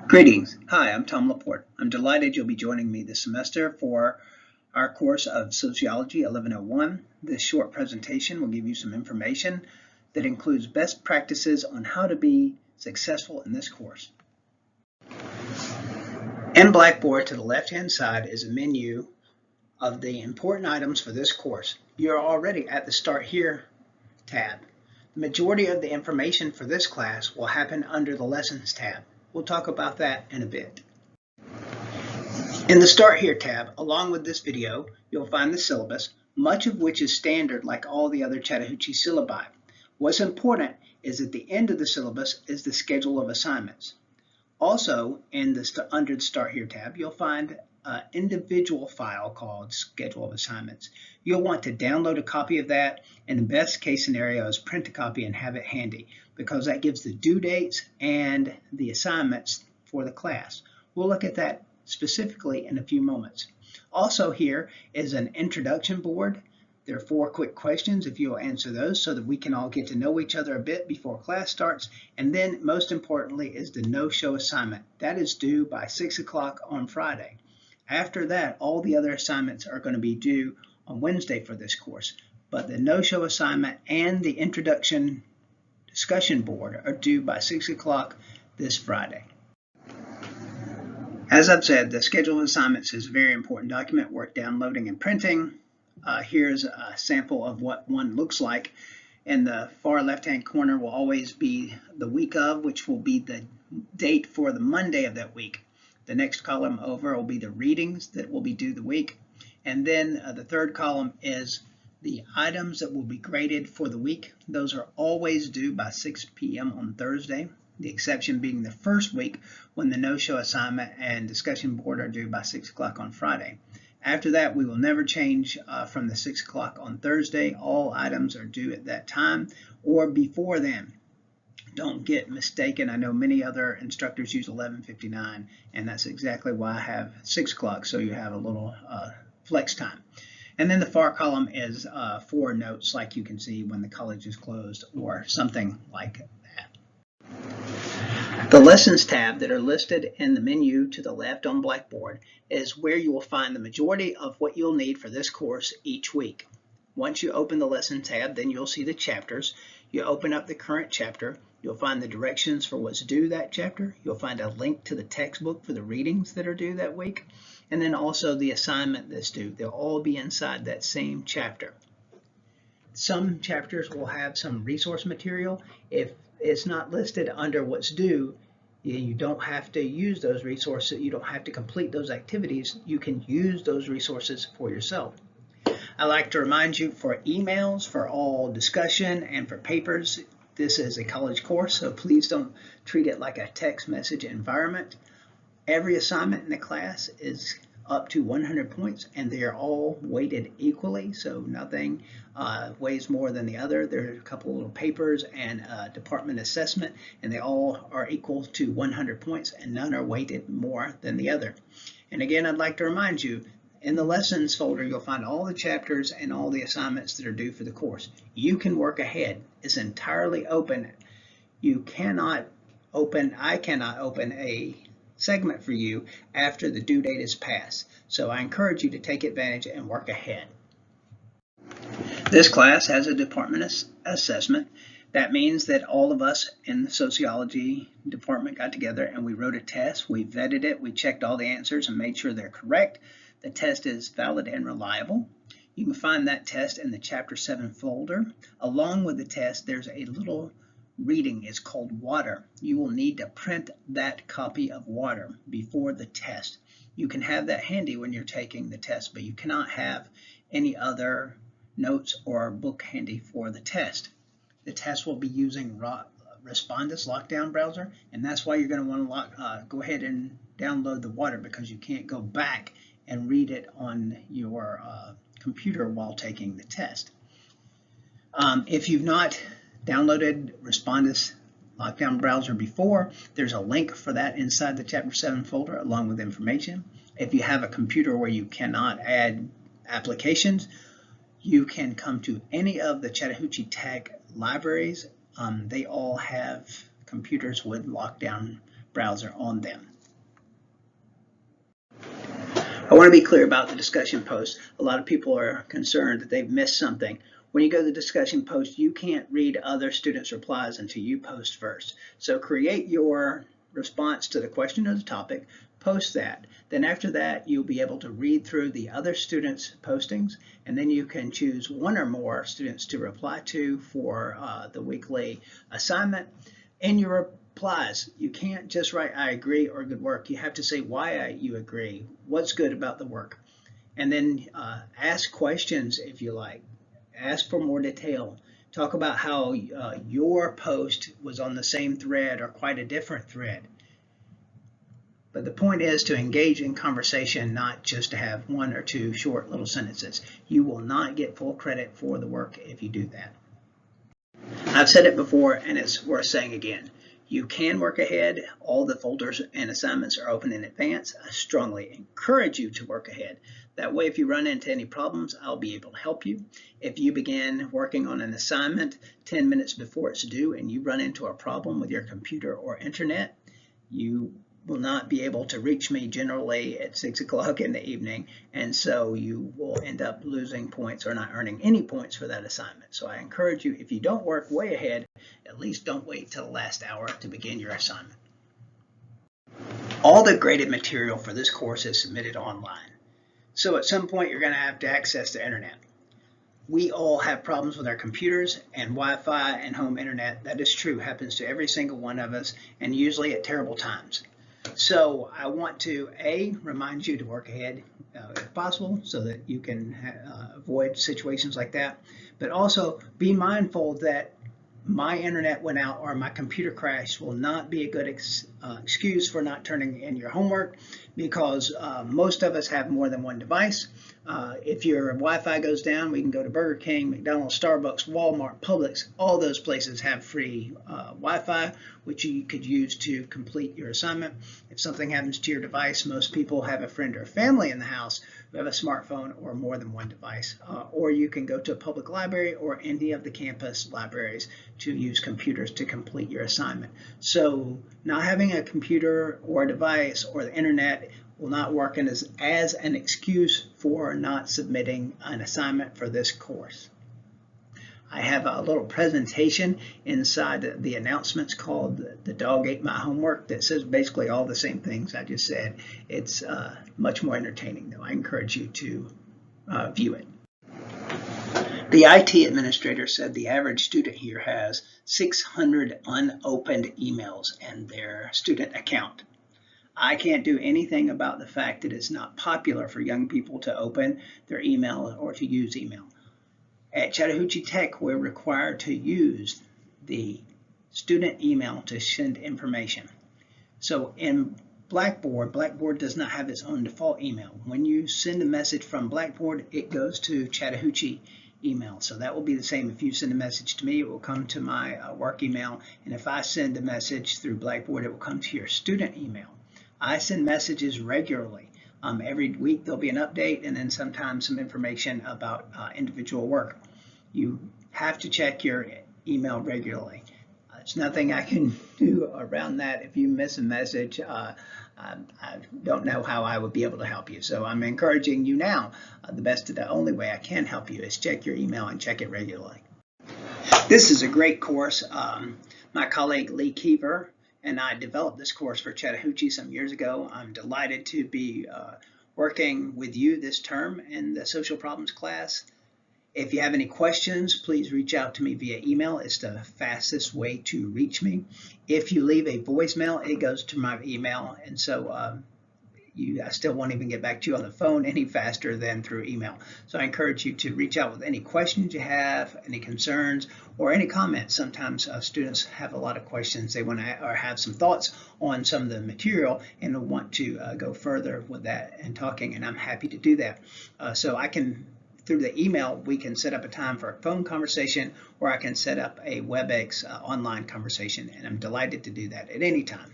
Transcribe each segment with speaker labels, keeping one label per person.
Speaker 1: Greetings. Hi, I'm Tom Laporte. I'm delighted you'll be joining me this semester for our course of Sociology 1101. This short presentation will give you some information that includes best practices on how to be successful in this course. In Blackboard, to the left-hand side is a menu of the important items for this course. You're already at the Start Here tab. The majority of the information for this class will happen under the Lessons tab. We'll talk about that in a bit. In the Start Here tab, along with this video, you'll find the syllabus, much of which is standard like all the other Chattahoochee syllabi. What's important is at the end of the syllabus is the schedule of assignments. Also, under the Start Here tab, you'll find an individual file called Schedule of Assignments. You'll want to download a copy of that, and the best case scenario is print a copy and have it handy, because that gives the due dates and the assignments for the class. We'll look at that specifically in a few moments. Also, here is an introduction board. There are 4 quick questions if you'll answer those so that we can all get to know each other a bit before class starts. And then most importantly is the no-show assignment. That is due by 6 o'clock on Friday. After that, all the other assignments are going to be due on Wednesday for this course. But the no-show assignment and the introduction discussion board are due by 6 o'clock this Friday. As I've said, the schedule of assignments is a very important document worth downloading and printing. Here's a sample of what one looks like. In the far left-hand corner will always be the week of, which will be the date for the Monday of that week. The next column over will be the readings that will be due the week. And then the third column is the items that will be graded for the week. Those are always due by 6 p.m. on Thursday. The exception being the first week when the no-show assignment and discussion board are due by 6 o'clock on Friday. After that, we will never change from the 6 o'clock on Thursday. All items are due at that time or before then. Don't get mistaken. I know many other instructors use 11:59, and that's exactly why I have 6 o'clock, so you have a little flex time. And then the far column is for notes, like you can see when the college is closed or something like that. The Lessons tab that are listed in the menu to the left on Blackboard is where you will find the majority of what you'll need for this course each week. Once you open the Lesson tab, then you'll see the chapters. You open up the current chapter. You'll find the directions for what's due that chapter. You'll find a link to the textbook for the readings that are due that week, and then also the assignment that's due. They'll all be inside that same chapter. Some chapters will have some resource material. If it's not listed under what's due, you don't have to use those resources. You don't have to complete those activities. You can use those resources for yourself. I like to remind you for emails, for all discussion, and for papers, this is a college course, so please don't treat it like a text message environment. Every assignment in the class is up to 100 points, and they are all weighted equally, so nothing weighs more than the other. There are a couple little papers and a department assessment, and they all are equal to 100 points, and none are weighted more than the other. And again, I'd like to remind you, in the lessons folder, you'll find all the chapters and all the assignments that are due for the course. You can work ahead. It's entirely open. I cannot open a segment for you after the due date is passed. So I encourage you to take advantage and work ahead. This class has a department assessment. That means that all of us in the sociology department got together and we wrote a test. We vetted it. We checked all the answers and made sure they're correct. The test is valid and reliable. You can find that test in the Chapter 7 folder. Along with the test, there's a little reading. It's called Water. You will need to print that copy of Water before the test. You can have that handy when you're taking the test, but you cannot have any other notes or book handy for the test. The test will be using Respondus Lockdown Browser, and that's why you're going to want to go ahead and download the Water, because you can't go back and read it on your computer while taking the test. If you've not downloaded Respondus Lockdown Browser before, there's a link for that inside the Chapter 7 folder along with information. If you have a computer where you cannot add applications, you can come to any of the Chattahoochee Tech libraries. They all have computers with Lockdown Browser on them. I want to be clear about the discussion post. A lot of people are concerned that they've missed something. When you go to the discussion post, you can't read other students' replies until you post first. So create your response to the question or the topic, post that. Then after that, you'll be able to read through the other students' postings, and then you can choose one or more students to reply to for the weekly assignment. In your replies, you can't just write I agree or good work. You have to say why you agree, what's good about the work. And then ask questions if you like. Ask for more detail. Talk about how your post was on the same thread or quite a different thread. But the point is to engage in conversation, not just to have one or two short little sentences. You will not get full credit for the work if you do that. I've said it before, and it's worth saying again. You can work ahead. All the folders and assignments are open in advance. I strongly encourage you to work ahead. That way, if you run into any problems, I'll be able to help you. If you begin working on an assignment 10 minutes before it's due and you run into a problem with your computer or internet, you will not be able to reach me generally at 6 o'clock in the evening, and so you will end up losing points or not earning any points for that assignment. So I encourage you, if you don't work way ahead, at least don't wait till the last hour to begin your assignment. All the graded material for this course is submitted online. So at some point you're going to have to access the internet. We all have problems with our computers and Wi-Fi and home internet. That is true, happens to every single one of us, and usually at terrible times. So I want to remind you to work ahead if possible so that you can avoid situations like that, but also be mindful that my internet went out or my computer crashed will not be a good excuse for not turning in your homework, because most of us have more than one device. If your Wi-Fi goes down, we can go to Burger King, McDonald's, Starbucks, Walmart, Publix. All those places have free Wi-Fi, which you could use to complete your assignment. If something happens to your device, most people have a friend or family in the house who have a smartphone or more than one device. Or you can go to a public library or any of the campus libraries to use computers to complete your assignment. So not having a computer or a device or the internet will not work as an excuse for not submitting an assignment for this course. I have a little presentation inside the announcements called The Dog Ate My Homework that says basically all the same things I just said. It's much more entertaining, though. I encourage you to view it. The IT administrator said the average student here has 600 unopened emails in their student account. I can't do anything about the fact that it's not popular for young people to open their email or to use email. At Chattahoochee Tech, we're required to use the student email to send information. So in Blackboard does not have its own default email. When you send a message from Blackboard, it goes to Chattahoochee email. So that will be the same. If you send a message to me, it will come to my work email. And if I send a message through Blackboard, it will come to your student email. I send messages regularly. Every week there'll be an update and then sometimes some information about individual work. You have to check your email regularly. There's nothing I can do around that. If you miss a message, I don't know how I would be able to help you. So I'm encouraging you now. The only way I can help you is check your email and check it regularly. This is a great course. My colleague Lee Keever and I developed this course for Chattahoochee some years ago. I'm delighted to be working with you this term in the social problems class. If you have any questions, please reach out to me via email. It's the fastest way to reach me. If you leave a voicemail, it goes to my email, and so I still won't even get back to you on the phone any faster than through email. So I encourage you to reach out with any questions you have, any concerns, or any comments. Sometimes students have a lot of questions. They want to or have some thoughts on some of the material and want to go further with that and talking, and I'm happy to do that. So I can, through the email, we can set up a time for a phone conversation, or I can set up a WebEx online conversation, and I'm delighted to do that at any time.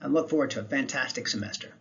Speaker 1: I look forward to a fantastic semester.